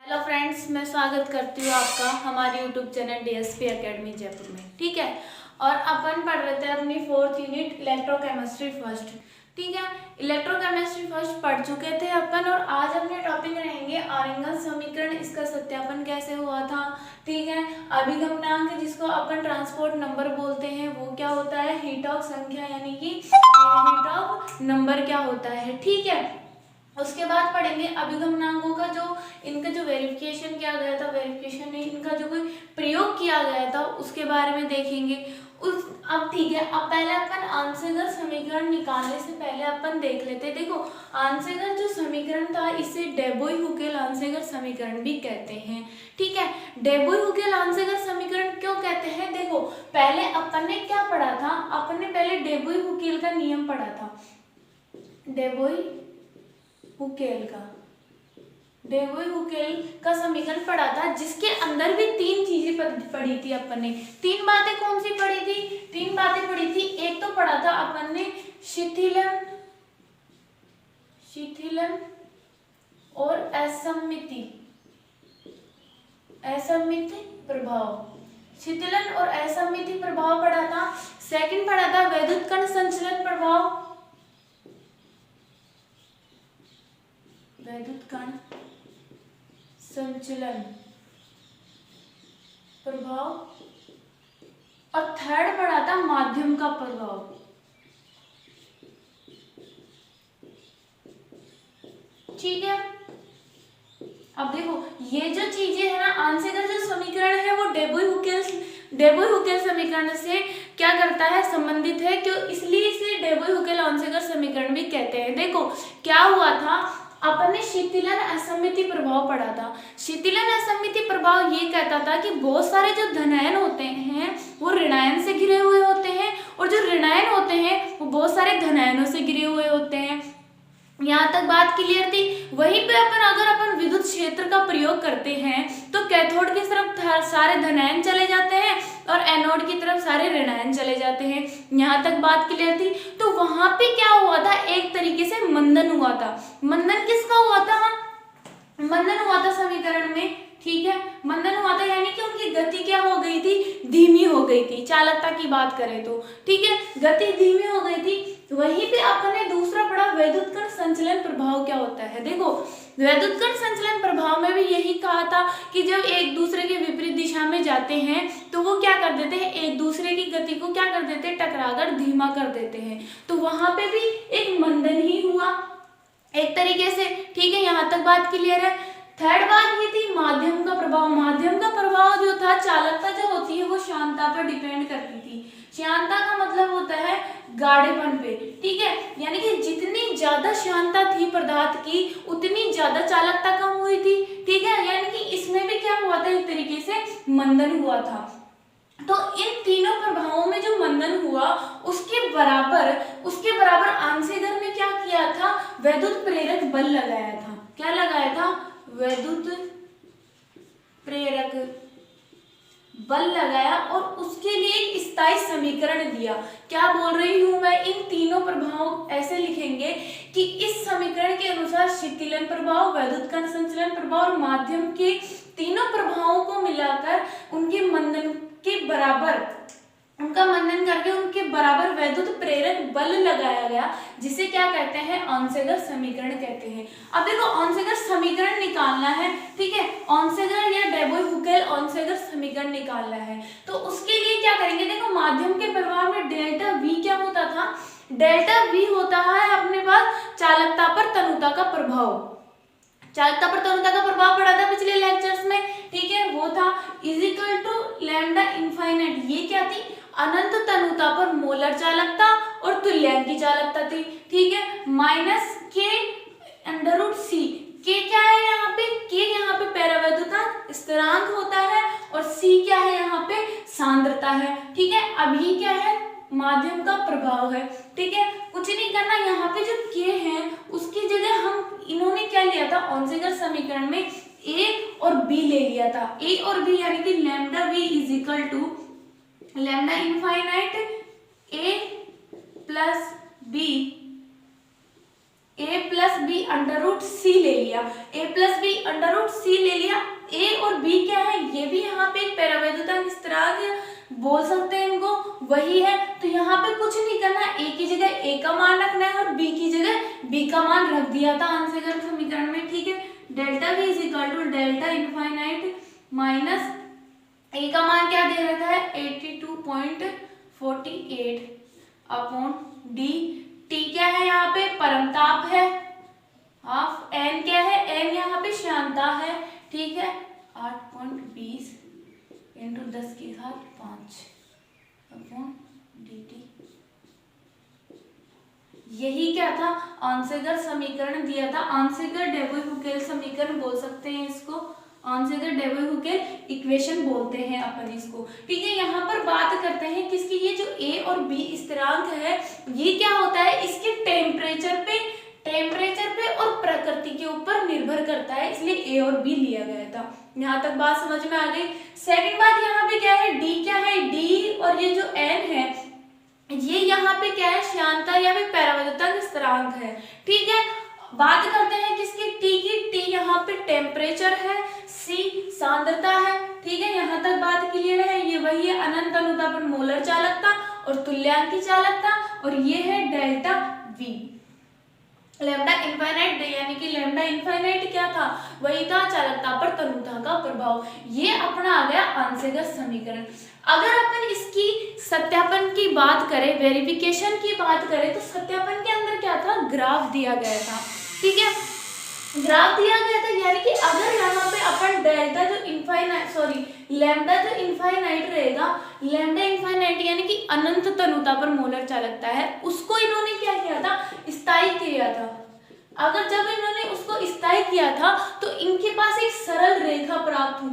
Hello friends, मैं स्वागत करती हूँ आपका हमारे YouTube channel DSP academy Jaipur में। ठीक है, और अपन पढ़ रहे थे अपनी 4th यूनिट इलेक्ट्रोकेमिस्ट्री फर्स्ट। ठीक है, इलेक्ट्रोकेमिस्ट्री फर्स्ट पढ़ चुके थे अपन और आज अपने टॉपिक रहेंगे आरिंगन समीकरण, इसका सत्यापन कैसे हुआ था। ठीक है, अभिगमनांक जिसको अपन ट्रांसपोर्ट नंबर बोलते हैं वो क्या होता है, हीट ऑफ संख्या यानी कि हीट ऑफ नंबर क्या होता है। ठीक है, उसके बाद पढ़ेंगे अभिगमनांकों का जो इनका जो वेरिफिकेशन किया गया था, वेरिफिकेशन नहीं, इनका जो कोई प्रयोग किया गया था उसके बारे में देखेंगे। अब ठीक है, अब पहले अपन आंसर समीकरण निकालने से पहले अपन देख लेते। देखो, आंसर जो समीकरण था इसे डेबोई-हुकेल आंसर समीकरण भी कहते हैं। ठीक है, डेबोई-हुकेल आंसर समीकरण क्यों कहते हैं, देखो पहले अपन ने क्या पढ़ा था, अपन ने पहले डेबोई-हुकेल का नियम पढ़ा था। डेबोई-हुकेल का समीकरण पढ़ा था जिसके अंदर भी तीन चीजें पढ़ी थी अपन ने। तीन बातें कौन सी पढ़ी थी, तीन बातें पढ़ी थी। एक तो पढ़ा था अपन ने शिथिलन और असम्मित प्रभाव। शिथिलन और असम्मित प्रभाव पढ़ा था। सेकंड पढ़ा था वैद्युत कण संचलन प्रभाव, वैद्युत कण संचलन प्रभाव। और थर्ड पढ़ा था माध्यम का प्रभाव। ठीक है, अब देखो ये जो चीजें है ना, आंसर का जो समीकरण है वो डेबोई-हुकेल समीकरण से क्या करता है, संबंधित है, क्यों, इसलिए इसे डेबोई-हुकेल आंसर समीकरण भी कहते हैं। देखो क्या हुआ था, अपन ने शिथिलन असम्मिति प्रभाव पढ़ा था। शिथिलन असम्मिति प्रभाव ये कहता था कि बहुत सारे जो धनायन होते हैं वो ऋणायन से घिरे हुए होते हैं और जो ऋणायन होते हैं वो बहुत सारे धनायनों से घिरे हुए होते हैं। यहाँ तक बात क्लियर थी। वहीं पे अगर अपन विद्युत क्षेत्र का प्रयोग करते हैं तो कैथोड की तरफ सारे धनायन चले जाते हैं और एनोड की तरफ सारे ऋणायन चले जाते हैं। यहाँ तक बात क्लियर थी। तो वहां पे क्या हुआ था, एक तरीके से मंदन हुआ था। मंदन किसका हुआ था, मंदन हुआ था समीकरण में। ठीक है, मंदन हुआ था यानी कि उनकी गति क्या हो गई थी, धीमी हो गई थी। चालकता की बात करें तो ठीक है, गति धीमी हो गई थी। वहीं पे आपने दूसरा पढ़ा वैद्युत कण संचलन प्रभाव क्या होता है। देखो वैद्युत कण संचलन प्रभाव में भी यही कहा था कि जब एक दूसरे के विपरीत दिशा में जाते हैं तो वो क्या कर देते हैं, एक दूसरे की गति को क्या कर देते हैं, टकराकर धीमा कर देते हैं। तो वहां पे भी एक मंदन ही हुआ एक तरीके से। ठीक है, यहाँ तक बात क्लियर है। थर्ड बात ये थी माध्यम का प्रभाव। माध्यम का प्रभाव जो था, चालकता जो होती है वो श्यानता पर डिपेंड करती थी। श्यानता का मतलब होता है गाढ़ेपन पे। ठीक है, यानी कि जितनी ज्यादा श्यानता थी पदार्थ की उतनी ज्यादा चालकता कम हुई थी। ठीक है, यानी कि इसमें भी क्या हुआ था, एक तरीके से मंदन हुआ था। तो इन तीनों प्रभावों में जो मंदन हुआ उसके बराबर आंसेगर ने क्या किया था, वैद्युत प्रेरक बल लगाया था। क्या लगाया था, वैद्युत प्रेरक बल लगाया और उसके लिए एक स्थायी समीकरण दिया। क्या बोल रही हूं मैं, इन तीनों प्रभाव ऐसे लिखेंगे कि इस समीकरण के अनुसार शिथिलन प्रभाव, वैद्युत कण संचलन प्रभाव और माध्यम के तीनों प्रभावों को मिलाकर उनके मंदन के बराबर, उनका मंदन करके उनके बराबर वैद्युत प्रेरक बल लगाया गया, जिसे क्या कहते हैं, आंसेगर समीकरण कहते हैं। अब देखो आंसेगर समीकरण निकालना है। ठीक है, आंसेगर या डेबोई-हुकेल आंसेगर समीकरण निकालना है तो उसके लिए क्या करेंगे, देखो माध्यम के प्रभाव में डेल्टा वी क्या होता था, डेल्टा वी होता है अपने पास चालकता पर तनुता का प्रभाव। चालकता पर तनुता का प्रभाव पढ़ा था पिछले लेक्चर्स में। ठीक है, वो था इजिकल टू लैम्डा इनफाइनाइट। ये क्या थी, अनंत तनुता पर मोलर चालकता और तुल्यांक की चालकता थी। ठीक है, माइनस के अंडर रूट सी। के क्या है यहाँ पे, के यहाँ पे परावैद्युतांक स्थिरांक होता है और सी क्या है यहाँ पे, सांद्रता है। ठीक है, अभी क्या है, माध्यम का प्रभाव है। ठीक है, कुछ नहीं करना, यहाँ पे जो के है उसकी जगह हम इन्होंने क्या लिया था, आंसेगर समीकरण में ए और बी ले लिया था। ए और बी यानी कि lambda V is equal to lambda infinite A plus B A plus B under root C ले लिया, A plus B under root C ले लिया। ए और बी क्या है, ये भी यहाँ पे एक पैरावैद्युतांक स्थिरांक बोल सकते हैं इनको, वही है। तो यहाँ पे कुछ नहीं करना, ए की जगह ए का मान रखना है और बी की जगह बी का मान रख दिया था आंसर समीकरण में, ठीक है। Delta v is equal to delta infinite minus A का मान क्या दे रखा है 82.48 अपॉन डी। टी क्या है यहाँ पे, परमताप है हाफ, एन क्या है, एन यहाँ पे श्यानता है, ठीक है। 8.20 इंटू 10 की घात 5 अपॉन डी टी। यही क्या था, आंसेगर समीकरण दिया था। आंसेगर डेबोय-हुकेल समीकरण बोल सकते हैं इसको, आंसेगर डेबोय-हुकेल इक्वेशन बोलते हैं अपन इसको, ठीक है। यहाँ पर बात करते हैं किसकी, ये जो ए और बी स्थिरांक है ये क्या होता है, इसके टेम्परेचर पे और प्रकृति के ऊपर निर्भर करता है, इसलिए ए और बी लिया गया था। यहाँ तक बात समझ में आ गई। सेकंड बात यहाँ पे क्या है, डी क्या है, डी और ये जो एन है ये यहाँ पे क्या है, श्यानता या फिर पैरावैद्युतांक स्थिरांक है, ठीक है। बात करते हैं किसकी, टी की। टी यहाँ पे टेम्परेचर है, सी सांद्रता है, ठीक है। यहाँ तक बात क्लियर है। ये वही है अनंत अनुता पर मोलर चालकता और तुल्यांकी चालकता, और ये है डेल्टा वी। लैम्डा इनफाइनाइट यानी कि लैम्डा इनफाइनाइट क्या था, वही था चालकता पर तनुता का प्रभाव। ये अपना आ गया आंसेगर समीकरण। अगर अपन इसकी सत्यापन की बात करें, वेरिफिकेशन की बात करें, तो सत्यापन के अंदर क्या था, ग्राफ दिया गया था, ठीक है। ग्राफ दिया गया था, यानी कि अगर यहाँ पे अपन डेल्टा जो लैम्डा जो इनफाइनाइट रहेगा, लैम्डा इनफाइनाइट यानी कि अनंत तनुता पर मोलर चालकता है, उसको इन्होंने क्या किया था, स्थायी किया था। अगर जब इन्होंने उसको स्थायी किया था तो इनके पास एक सरल रेखा प्राप्त हुई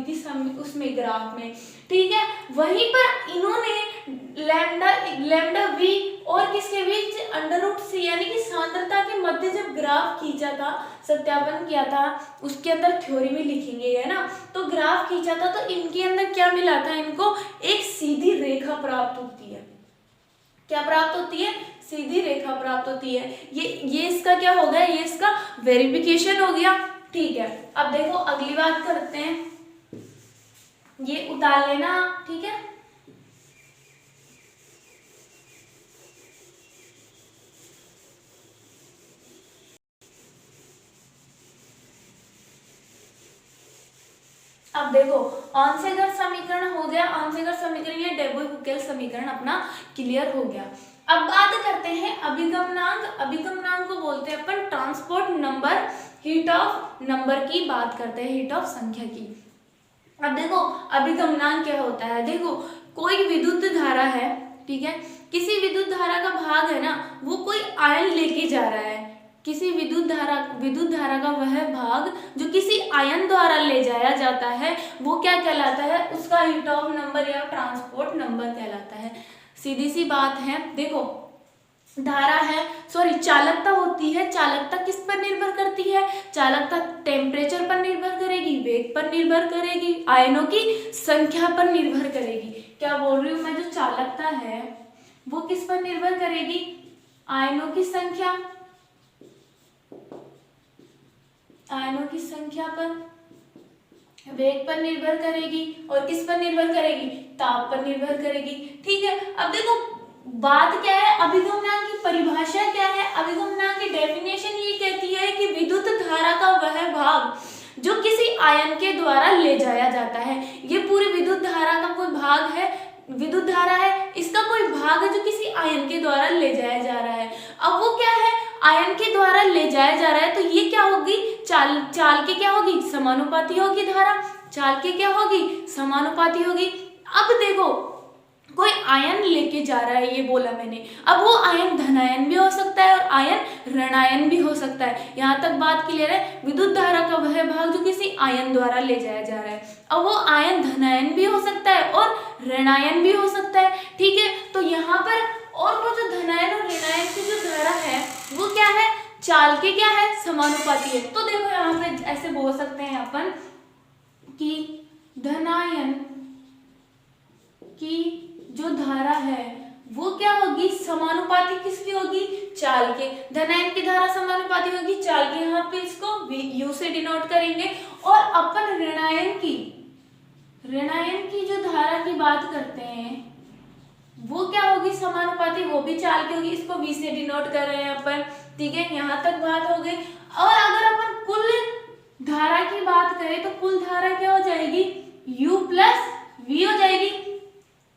थी उसमें ग्राफ में, ठीक है। वहीं पर इन्होंने लैम्डा वी और किसके बीच अंडर रूट सी यानी कि सांद्रता के मध्य जब ग्राफ खींचा था, सत्यापन किया था, उसके अंदर थ्योरी में लिखेंगे है ना, तो ग्राफ खींचा था तो इनके अंदर क्या मिला था, इनको एक सीधी रेखा प्राप्त होती है। क्या प्राप्त होती है, सीधी रेखा प्राप्त होती है। ये इसका क्या हो गया, ये इसका वेरिफिकेशन हो गया, ठीक है। अब देखो अगली बात करते हैं, ये उतार लेना, ठीक है। अब देखो आंसेगर समीकरण हो गया, आंसेगर समीकरण या डेबोय-हुकेल समीकरण अपना क्लियर हो गया। अब बात करते हैं अभिगमनांक। अभिगमनांक को बोलते हैं अपन transport number, heat of number की बात करते हैं, हीट ऑफ संख्या की। अब देखो अभिगमनांक क्या होता है, देखो कोई विद्युत धारा है, ठीक है, किसी विद्युत धारा का भाग है ना, वो कोई आयन लेके जा रहा है, किसी विद्युत धारा का वह भाग जो किसी आयन द्वारा ले जाया जाता है वो क्या कहलाता है, उसका हीट ऑफ नंबर या ट्रांसपोर्ट नंबर कहलाता है। सीधी सी बात है। देखो धारा है, चालकता होती है, चालकता किस पर निर्भर करती है, चालकता टेम्परेचर पर निर्भर करेगी, वेग पर निर्भर करेगी, आयनों की संख्या पर निर्भर करेगी। क्या बोल रही हूँ मैं, जो चालकता है वो किस पर निर्भर करेगी, आयनों की संख्या पर, वेग पर निर्भर करेगी, और किस पर निर्भर करेगी, ताप पर निर्भर करेगी, ठीक है। अब देखो बात क्या है, अभिगमनांक की परिभाषा क्या है, अभिगमनांक की डेफिनेशन ये कहती है कि विद्युत धारा का वह भाग जो किसी आयन के द्वारा ले जाया जाता है। ये पूरी विद्युत धारा का कोई भाग है, विद्युत धारा है, इसका कोई भाग है जो किसी आयन के द्वारा ले जाया जा रहा है। अब वो क्या है, आयन के द्वारा ले जाया जा रहा है, तो ये क्या होगी, चाल के क्या होगी, समानुपाती होगी धारा, चाल के क्या होगी, समानुपाती होगी। अब देखो कोई आयन लेके जा रहा है, ये बोला मैंने, अब वो आयन धनायन भी हो सकता है और आयन ऋणायन भी हो सकता है। यहाँ तक बात क्लियर है। विद्युत धारा का वह भाग जो किसी आयन द्वारा ले जाया जा रहा है, अब वो आयन धनायन भी हो सकता है और ऋणायन भी हो सकता है, ठीक है। तो यहाँ पर और वो जो धनायन और ऋणायन की जो धारा है वो क्या है, चाल के क्या है, समानुपाती है। तो देखो यहाँ पे ऐसे बोल सकते हैं अपन कि धनायन की जो धारा है वो क्या होगी, समानुपाती किसकी होगी, चाल के। धनायन की धारा समानुपाती होगी चाल के, यहाँ पे इसको यू से डिनोट करेंगे। और अपन ऋणायन की जो धारा की बात करते हैं वो क्या होगी, समानुपाती, वो भी चाल की होगी, इसको v से डिनोट कर रहे हैं अपन। ठीक है, यहाँ तक बात हो गई। और अगर अपन कुल धारा की बात करें तो कुल धारा क्या हो जाएगी, u प्लस v हो जाएगी।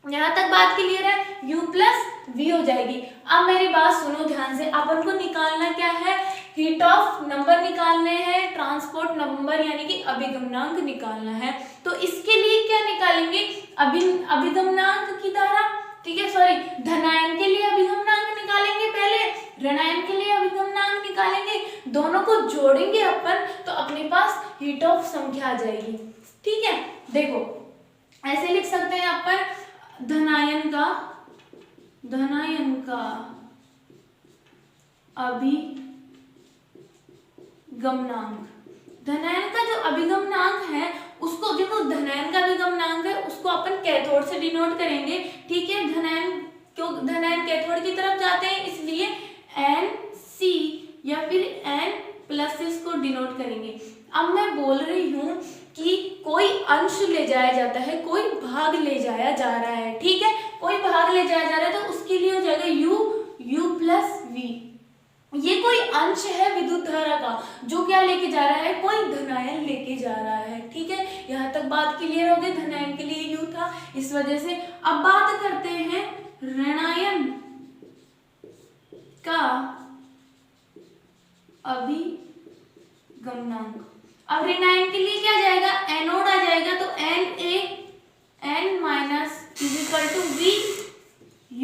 यहाँ तक बात क्लियर है, u प्लस v हो जाएगी। अब मेरी बात सुनो ध्यान से, अपन को निकालना क्या है, हीट ऑफ नंबर निकालने हैं, ट्रांसपोर्ट नंबर यानी कि अभिगमनांक निकालना है। तो इसके लिए क्या निकालेंगे, अभिगमनांक की धारा, ठीक है, सॉरी, धनायन के लिए अभिगमनांक निकालेंगे पहले, ऋणायन के लिए अभिगमनांक निकालेंगे, दोनों को जोड़ेंगे अपन तो अपने पास हीट ऑफ संख्या आ जाएगी। ठीक है, देखो ऐसे लिख सकते हैं अपन, धनायन का अभिगमनांक, धनायन का जो अभिगमनांक है उसको देखो, धनायन का अभिगमनांक है उसको अपन कैथोड से डिनोट करेंगे। ठीक है, धनायन कैथोड की तरफ जाते हैं इसलिए NC या फिर N प्लस से इसको डिनोट करेंगे। अब मैं बोल रही हूँ कि कोई अंश ले जाया जाता है, कोई भाग ले जाया जा रहा है। ठीक है, कोई भाग ले जाया जा रहा है तो उसके लिए हो जाएगा U प्लस V। ये कोई अंश है विद्युत धारा का जो क्या लेके जा रहा है, कोई धनायन लेके जा रहा है। ठीक है, यहाँ तक बात क्लियर हो गई, धनायन के लिए U था इस वजह से। अब बात करते हैं ऋणायन का अभिगमनांक। अब ऋणायन के लिए क्या जाएगा, एनोड आ जाएगा तो N minus is equal to V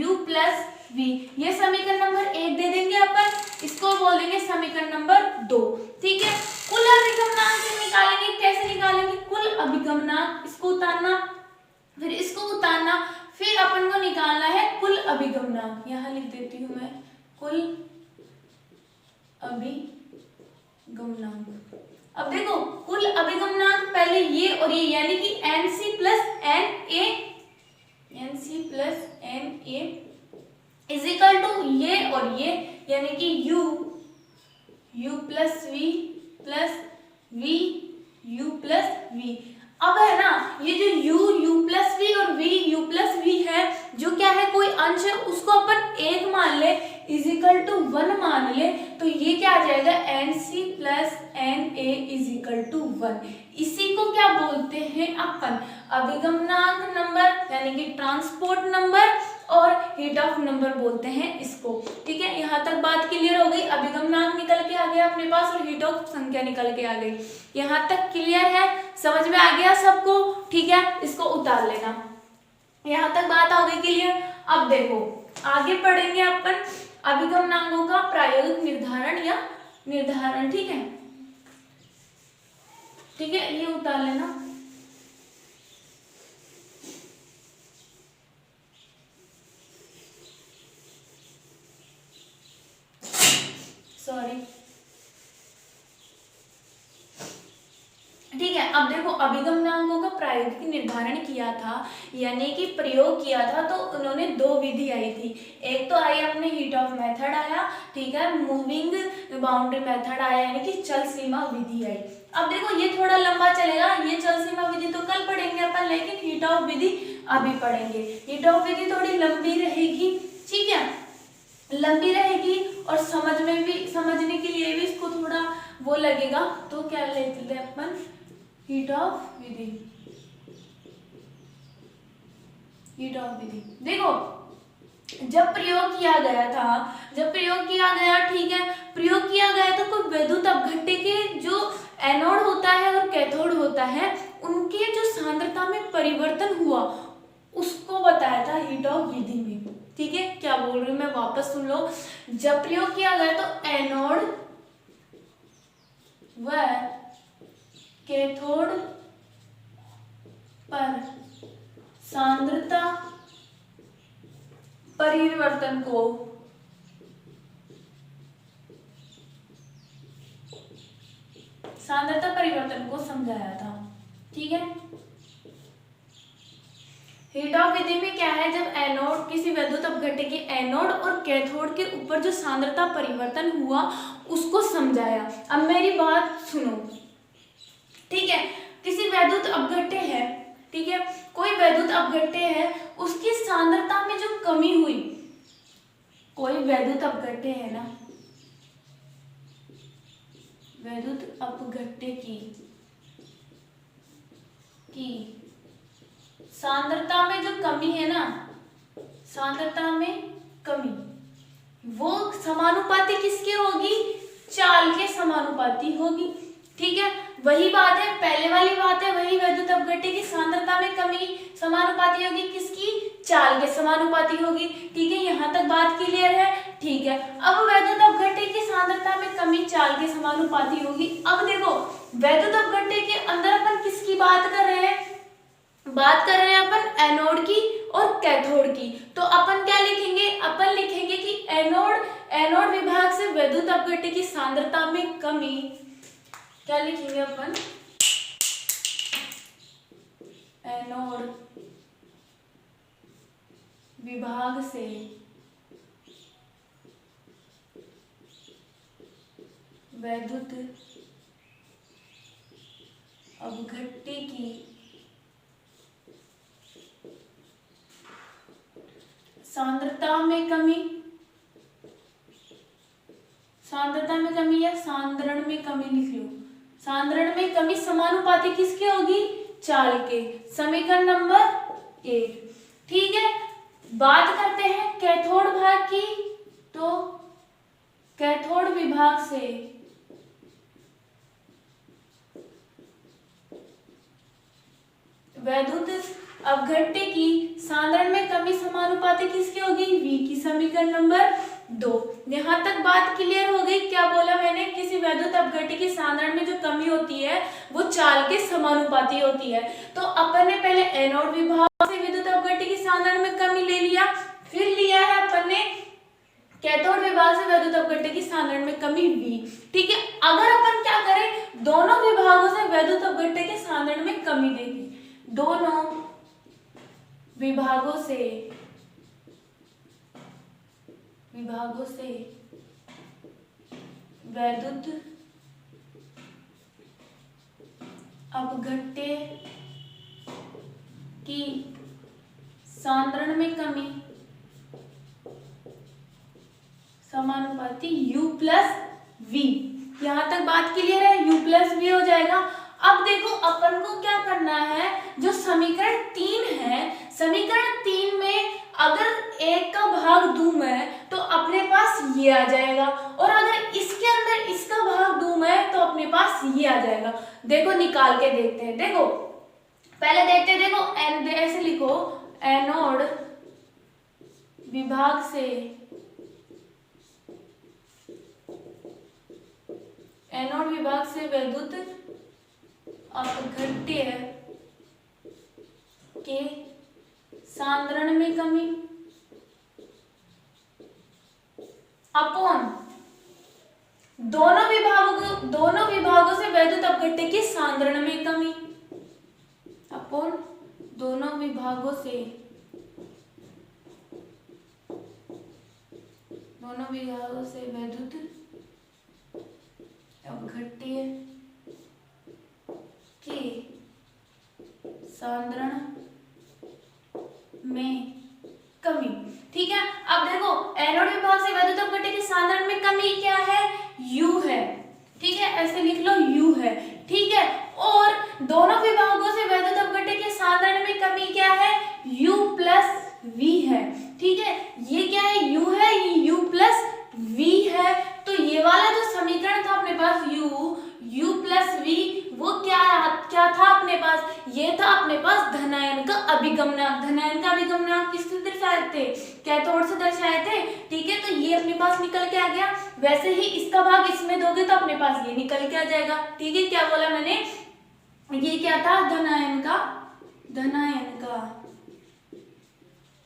U plus V। ये समीकरण नंबर 1 दे देंगे अपन, इसको बोल देंगे समीकरण नंबर 2। ठीक है, कुल अभिगमनांक निकालेंगे, कैसे निकालेंगे, कुल अभिगमनांक, इसको उतारना फिर इसको उतारना, फिर अपन को निकालना है कुल अभिगमनांक। यहाँ लिख देती हूँ मैं, कुल अभिगमनांक। अब देखो कुल अभिगमनांक पहले ये और ये यानी कि NC plus NA is equal to ये और ये यानी कि U plus V plus V U plus V। अब है ना, ये जो U प्लस V और U प्लस V है, जो क्या है कोई अंश है, उसको अपन 1 मान ले इज इक्वल टू 1 मान ले तो ये क्या आ जाएगा, NC plus NA is equal to 1। इसी को क्या बोलते हैं अपन, अभिगमनांक नंबर यानी कि ट्रांसपोर्ट नंबर और हीट ऑफ नंबर बोलते हैं इसको। ठीक है, यहाँ तक बात क्लियर हो गई, अभिगमनांक निकल के आ गया अपने पास और हीट ऑफ संख्या निकल के आ गई। यहाँ तक क्लियर है, समझ में आ गया सबको। ठीक है, इसको उतार लेना, यहाँ तक बात हो गई क्लियर। अब देखो आगे पढ़ेंगे अपन अभिगमनांकों का प्रायोगिक निर्धारण। ठीक है, ये उतार लेना। सॉरी, ठीक है। अब देखो अभिगमनांकों का प्रायोगिक निर्धारण किया था यानी कि प्रयोग किया था, तो उन्होंने 2 विधि आई थी। एक तो आई अपने हीट ऑफ मेथड आया, ठीक है, मूविंग बाउंड्री मेथड आया यानी कि चल सीमा विधि आई। अब देखो ये थोड़ा लंबा चलेगा, ये चल सीमा विधि तो कल पढ़ेंगे अपन, लेकिन हीट ऑफ विधि अभी पढ़ेंगे। हीट ऑफ विधि थोड़ी लंबी रहेगी, ठीक है, लंबी रहेगी और समझने के लिए भी इसको थोड़ा वो लगेगा। तो क्या लेते हैं अपन, हीट ऑफ विधि। देखो जब प्रयोग किया गया, ठीक है, प्रयोग किया गया तो कोई विद्युत अपघट्य के जो एनोड होता है और कैथोड होता है उनके जो सांद्रता में परिवर्तन हुआ उसको बताया था हीट ऑफ विधि में। ठीक है, क्या बोल रही हूँ मैं, वापस सुन लो। जब प्रयोग किया गया तो एनोड व कैथोड पर सांद्रता परिवर्तन को समझाया था। ठीक है, हीट ऑफ विधि में क्या है, जब एनोड किसी वैद्युत अपघट्य के एनोड और कैथोड के ऊपर जो सांद्रता परिवर्तन हुआ उसको समझाया। अब मेरी बात सुनो, ठीक है। किसी वैद्युत अपघट्य है, ठीक है, कोई वैद्युत अपघट्य है, उसकी सांद्रता में जो कमी हुई, कोई वैद्युत अपघट्य है ना, वैद्युत अपघट्य की सांद्रता में जो कमी है ना, सांद्रता में कमी, वो समानुपाती किसके होगी, चाल के समानुपाती होगी, ठीक है। वही बात है, पहले वाली बात है, वही वैद्युत अपघट्य की सांद्रता में कमी समानुपाती होगी किसकी, चाल के समानुपाती होगी, ठीक है। यहाँ तक बात क्लियर है, ठीक है। अब वैद्युत अपघट्य की सांद्रता में कमी चाल के समानुपाती होगी। अब देखो वैद्युत अपघट्य के अंदर अपन किसकी बात कर रहे हैं, बात कर रहे हैं अपन एनोड की और कैथोड की। तो अपन क्या लिखेंगे, अपन लिखेंगे कि एनोड विभाग से वैद्युत अपघट्य की सांद्रता में कमी, क्या लिखेंगे अपन, एनोड विभाग से वैद्युत अपघट्य की सांद्रता में कमी, सांद्रता में कमी या सांद्रण में कमी लिख लो, सांद्रण में कमी समानुपाती किसके होगी, चाल के, समीकरण नंबर 1, ठीक है। बात करते हैं कैथोड भाग की, तो कैथोड विभाग से वैद्युत अपघट्य की सांद्रण में कमी समानुपाती किसकी होगी, V की, समीकरण नंबर 2। यहाँ तक बात क्लियर हो गई। क्या बोला मैंने, किसी वैद्युत अपघट्य की सांद्रण में जो कमी होती है वो चाल के समानुपाती होती है। तो अपन ने पहले एनोड विभाग से विद्युत अपघट्य की सांद्रण में कमी ले लिया, फिर लिया है अपन ने कैथोड विभाग से वैद्युत अपघट्य की सांद्रण में कमी V, ठीक है। अगर अपन क्या करें, दोनों विभागों से वैद्युत अपघट्य के सांद्रण में कमी देंगे, दोनों विभागों से वैद्युत अपघट्य की सांद्रण में कमी समानुपाती U प्लस V। यहां तक बात क्लियर है, U प्लस V हो जाएगा। अब देखो अपन को क्या करना है, जो समीकरण 3 है, समीकरण 3 में अगर एक का भाग दूं मैं तो अपने पास ये आ जाएगा, और अगर इसके अंदर इसका भाग दूं मैं तो अपने पास ये आ जाएगा। देखो निकाल के देखते हैं, देखो पहले देखते हैं, देखो ऐसे लिखो, एनोड विभाग से वैद्युत अपघट्य के सांद्रण में कमी अपॉन दोनों विभागों से वैद्युत अपघट्य की सांद्रण में कमी, अपॉन दोनों विभागों से वैद्युत अपघट्य के सांद्रण में कमी, ठीक है। अब देखो एनोड विभाग से वैद्युत अपघट्य के सांद्रण में कमी क्या है, U है, ठीक है, ऐसे लिख लो U है, ठीक है। और दोनों विभागों से वैद्युत अपघट्य के सांद्रण में कमी क्या है, U प्लस V है, ठीक है। ये क्या है, U है, ये U प्लस V है। तो ये वाला जो समीकरण था अपने पास U प्लस V, वो क्या था अपने पास, ये था अपने पास धनायन का अभिगमनांक। धनायन का अभिगमनांक किससे दर्शाए थे, कैथोड से दर्शाए थे, ठीक है। तो ये अपने पास निकल के आ गया। वैसे ही इसका भाग इसमें दोगे तो अपने पास ये निकल के आ जाएगा, ठीक है। क्या बोला मैंने, ये क्या था, धनायन का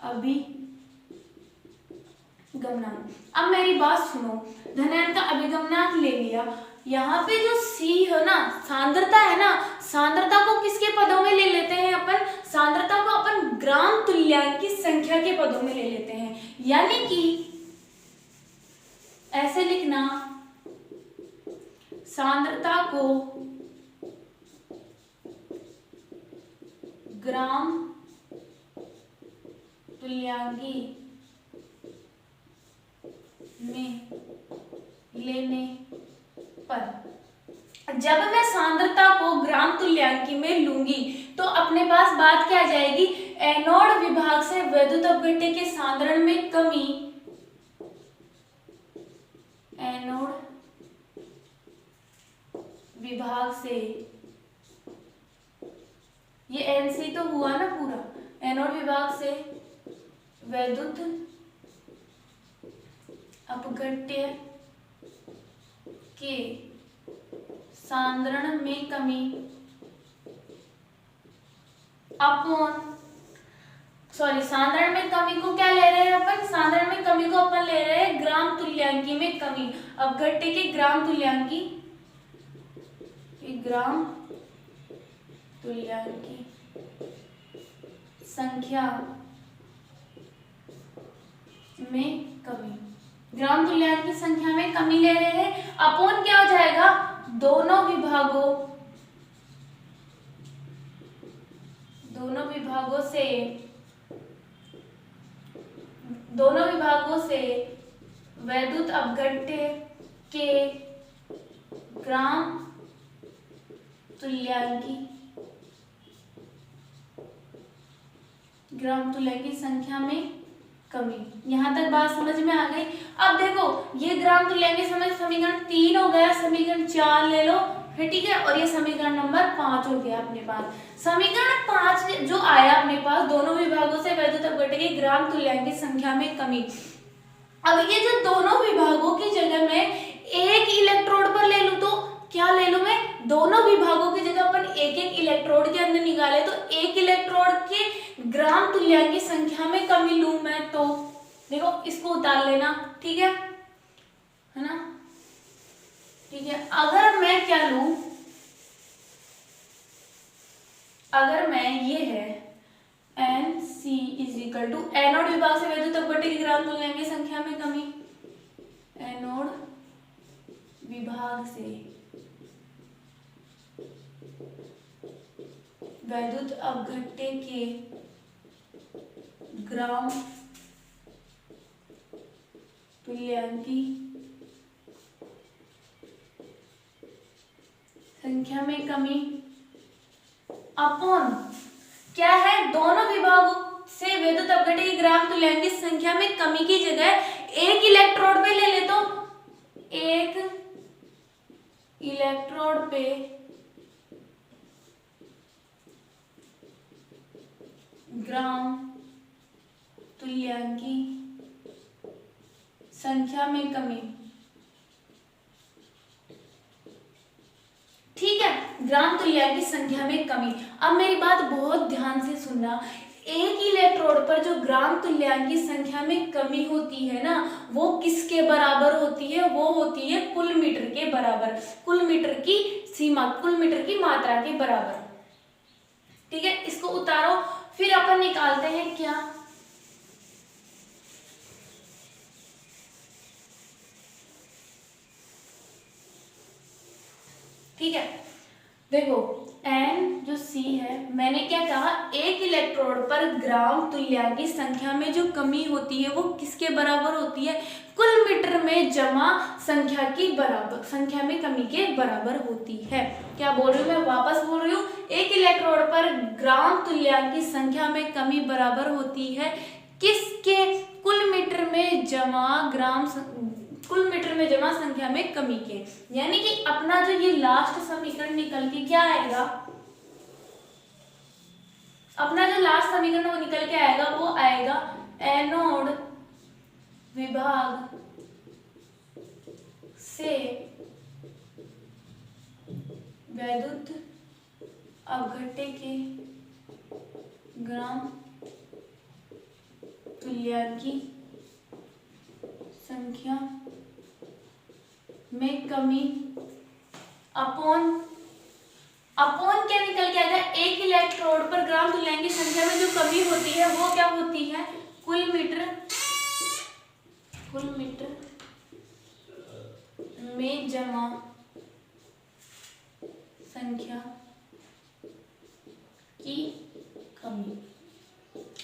अभिगमनांक। अब मेरी बात सुनो, धनायन का अभिगमनांक ले लिया, यहाँ पे जो C है ना, सांद्रता है ना, सांद्रता को किसके पदों में ले लेते हैं अपन, सांद्रता को अपन ग्राम तुल्यांक की संख्या के पदों में ले लेते हैं, यानी कि ऐसे लिखना, सांद्रता को ग्राम तुल्यांकी में लेने पर, जब मैं सांद्रता को ग्राम तुल्यांकी में लूंगी तो अपने पास बात क्या आ जाएगी, एनोड विभाग से वैद्युत अपघट्य के सांद्रण में कमी, एनोड विभाग से, ये एनसी तो हुआ ना पूरा, एनोड विभाग से वैद्युत अपघट्य के सांद्रण में कमी सांद्रण में कमी को क्या ले रहे हैं अपन, सांद्रण में कमी को अपन ले रहे हैं ग्राम तुल्यांकी में कमी, अपघट्य के ग्राम तुल्यांकी, ग्राम तुल्यांकी संख्या में कमी, ग्राम तुल्यांक की संख्या में कमी ले रहे हैं, अपोन क्या हो जाएगा, दोनों विभागों से वैद्युत अपघट्य के ग्राम तुल्यांकी संख्या में कमी। यहां तक बात समझ में आ गई। अब देखो ये ग्राम तुल्यांकी समीकरण 3 हो गया, समीकरण 4 ले लो, है ठीक है, और ये समीकरण नंबर 5 हो गया अपने पास। समीकरण 5 जो आया अपने पास, दोनों विभागों से वैद्युत अपघट्य की ग्राम तुल्यांकी संख्या में कमी। अब ये जो दोनों विभागों की जगह मैं एक इलेक्ट्रोड पर ले लूं तो क्या ले लूं मैं, दोनों विभागों की जगह अपन एक एक इलेक्ट्रोड के अंदर निकाले तो एक इलेक्ट्रोड के ग्राम तुल्यांकी संख्या में कमी लूं मैं, तो देखो इसको उतार लेना, ठीक है ना, ठीक है। अगर मैं क्या लूं, अगर मैं ये है NC = एनोड विभाग से वैद्युत अपघट्य की ग्राम तुल्यांकी संख्या में कमी, एनोड विभाग से वैद्युत अपघट्य के ग्राम तुल्यांकी संख्या में कमी, अपॉन क्या है, दोनों विभागों से वैद्युत अपघट्य की ग्राम तुल्यांकी संख्या में कमी की जगह एक इलेक्ट्रोड पे ले ले तो एक इलेक्ट्रोड पे ग्राम तुल्यांकी संख्या में कमी, ठीक है, ग्राम तुल्यांकी संख्या में कमी। अब मेरी बात बहुत ध्यान से सुनना, एक इलेक्ट्रोड पर जो ग्राम तुल्यांकी संख्या में कमी होती है ना, वो किसके बराबर होती है, वो होती है कुल मीटर के बराबर, कुल मीटर की सीमा, कुल मीटर की मात्रा के बराबर, ठीक है। इसको उतारो, फिर अपन निकालते हैं क्या, ठीक है। देखो N जो C है, मैंने क्या कहा, एक इलेक्ट्रोड पर ग्राम तुल्यांकी संख्या में जो कमी होती है वो किसके बराबर होती है, कुल मीटर में जमा संख्या की बराबर, संख्या में कमी के बराबर होती है। क्या बोल रही हूँ मैं, वापस बोल रही हूँ, एक इलेक्ट्रोड पर ग्राम तुल्यांकी संख्या में कमी बराबर होती है किसके, कुल मीटर में जमा संख्या में कमी के। यानी कि अपना जो ये लास्ट समीकरण निकल के क्या आएगा, अपना जो लास्ट समीकरण वो निकल के आएगा, वो आएगा एनोड विभाग से वैद्युत अपघट्य के ग्राम तुल्यांकी संख्या में कमी, अपॉन क्या निकल के आएगा, एक इलेक्ट्रोड पर ग्राम तुल्यांक संख्या में जो कमी होती है वो क्या होती है? कुल मीटर में जमा संख्या की कमी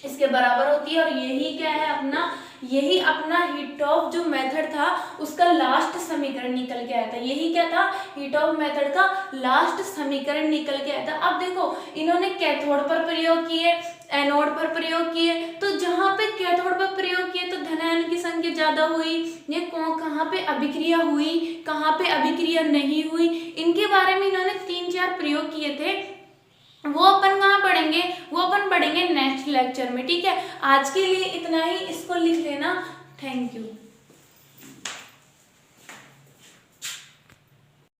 इसके बराबर होती है। और यही क्या है अपना, यही अपना हिटॉफ जो मेथड था उसका लास्ट समीकरण निकल के आया था। यही क्या था? हिटॉफ मेथड का लास्ट समीकरण निकल के आया था। अब देखो इन्होंने कैथोड पर प्रयोग किए, एनोड पर प्रयोग किए, तो जहां पे कैथोड पर प्रयोग किए तो धनायन की संख्या ज्यादा हुई। ये कहाँ पे अभिक्रिया हुई, कहाँ पे अभिक्रिया नहीं हुई, इनके बारे में इन्होंने 3-4 प्रयोग किए थे। वो अपन कहाँ पढ़ेंगे? वो अपन पढ़ेंगे नेक्स्ट लेक्चर में। ठीक है, आज के लिए इतना ही, इसको लिख लेना। Thank you.